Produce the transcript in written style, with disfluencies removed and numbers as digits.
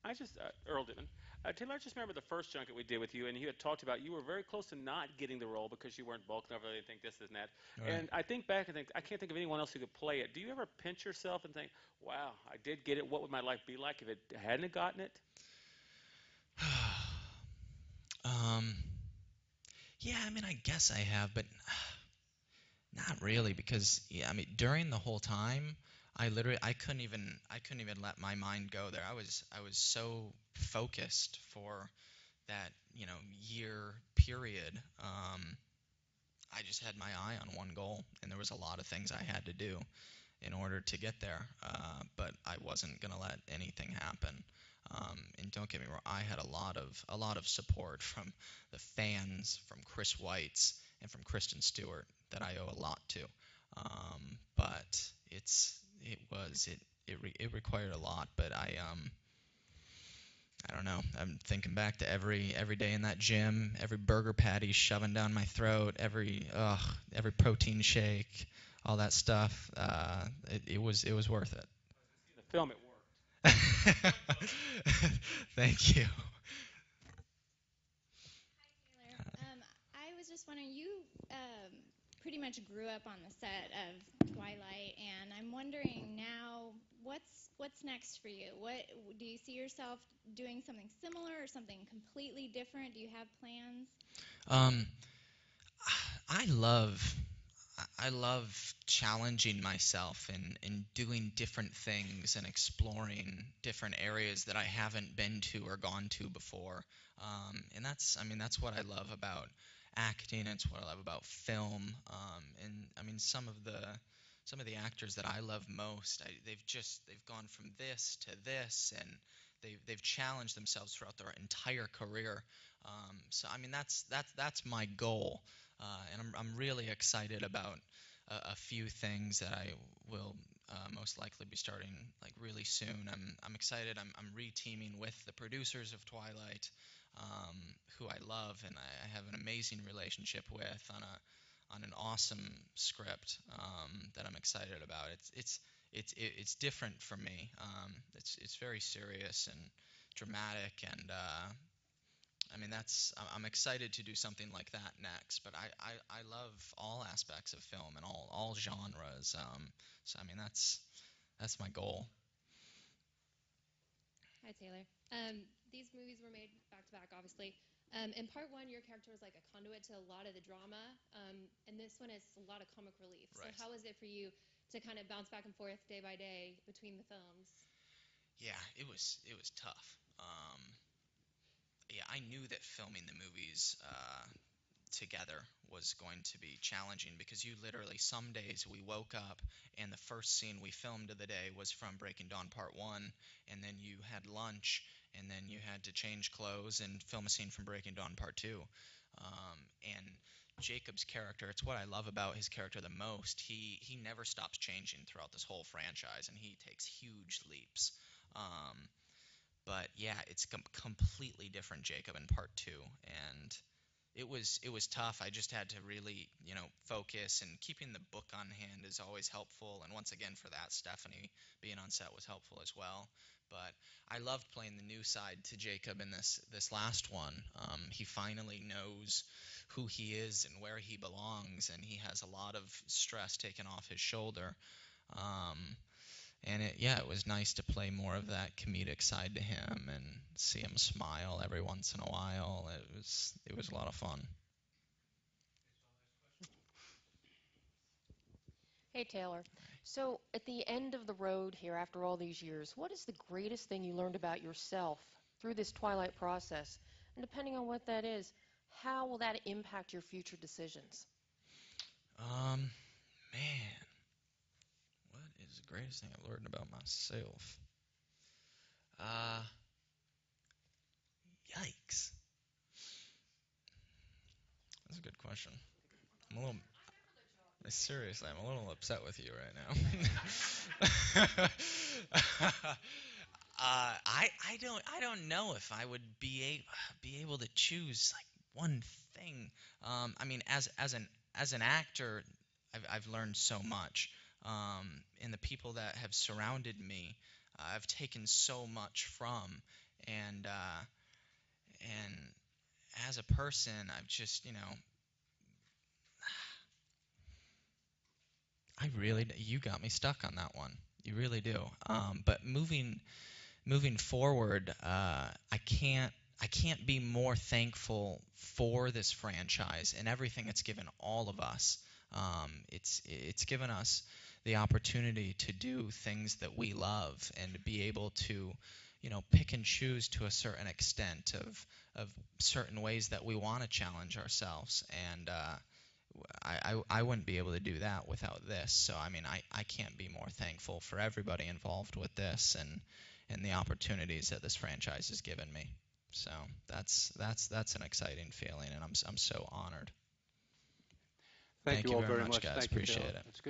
I just Earl Dittman. Taylor, I just remember the first junket we did with you, and you had talked about you were very close to not getting the role because you weren't bulk enough, or they think this and that. Right. And I think back and think I can't think of anyone else who could play it. Do you ever pinch yourself and think, "Wow, I did get it. What would my life be like if it hadn't gotten it?" um, yeah, I mean, I guess I have, but not really, because yeah, I mean, during the whole time, I couldn't even let my mind go there. I was so focused for that, year period. I just had my eye on one goal, and there was a lot of things I had to do in order to get there. But I wasn't gonna let anything happen. And don't get me wrong, I had a lot of support from the fans, from Chris Weitz, and from Kristen Stewart that I owe a lot to. But it required a lot. But I don't know. I'm thinking back to every day in that gym, every burger patty shoving down my throat, every protein shake, all that stuff. It was worth it. In the film, it worked. Thank you. Hi, Taylor. I was just wondering, you pretty much grew up on the set of Twilight, and I'm wondering now, what's next for you? What do you see yourself doing something similar or something completely different? Do you have plans? Um, I love I love challenging myself and doing different things and exploring different areas that I haven't been to or gone to before. And I mean, that's what I love about acting. It's what I love about film. And I mean, some of the actors that I love most, they've gone from this to this, and they've challenged themselves throughout their entire career. So I mean, that's my goal, and I'm really excited about a few things that I will most likely be starting like really soon. I'm excited. I'm re-teaming with the producers of Twilight, um, who I love and I have an amazing relationship with on an awesome script, that I'm excited about. It's different for me. It's very serious and dramatic, and I mean, I'm excited to do something like that next. But I love all aspects of film and all genres. So I mean, that's my goal. Hi, Taylor. These movies were made back to back, obviously. In part one, your character was like a conduit to a lot of the drama, and this one is a lot of comic relief. So, Right. how is it for you to kind of bounce back and forth day by day between the films? Yeah, it was tough. Yeah, I knew that filming the movies together was going to be challenging, because you literally, some days we woke up and the first scene we filmed of the day was from Breaking Dawn Part 1, and then you had lunch, and then you had to change clothes and film a scene from Breaking Dawn Part 2. And Jacob's character, it's what I love about his character the most. He never stops changing throughout this whole franchise, and he takes huge leaps. Um, but yeah, it's completely different Jacob in part two, and it was tough. I just had to really, focus, and keeping the book on hand is always helpful. And once again, for that, Stephanie being on set was helpful as well. But I loved playing the new side to Jacob in this last one. He finally knows who he is and where he belongs, and he has a lot of stress taken off his shoulder. Um, and it was nice to play more of that comedic side to him and see him smile every once in a while. It was a lot of fun. Hey, Taylor. So, at the end of the road here, after all these years, what is the greatest thing you learned about yourself through this Twilight process? And depending on what that is, how will that impact your future decisions? Um, Man, what is the greatest thing I've learned about myself? Uh, Yikes. That's a good question. I'm a little Seriously, I'm a little upset with you right now. I don't know if I would be able to choose like one thing. I mean, as an actor, I've learned so much, and the people that have surrounded me, I've taken so much from, And and as a person, I've just, you got me stuck on that one. You really do. But moving forward, I can't be more thankful for this franchise and everything it's given all of us. It's given us the opportunity to do things that we love and to be able to, pick and choose to a certain extent of certain ways that we want to challenge ourselves. And I wouldn't be able to do that without this. So I mean, I can't be more thankful for everybody involved with this and the opportunities that this franchise has given me. So that's an exciting feeling, and I'm so honored. Thank Thank you you all very very much, much. guys. Thank you, Appreciate Taylor. it. It's good.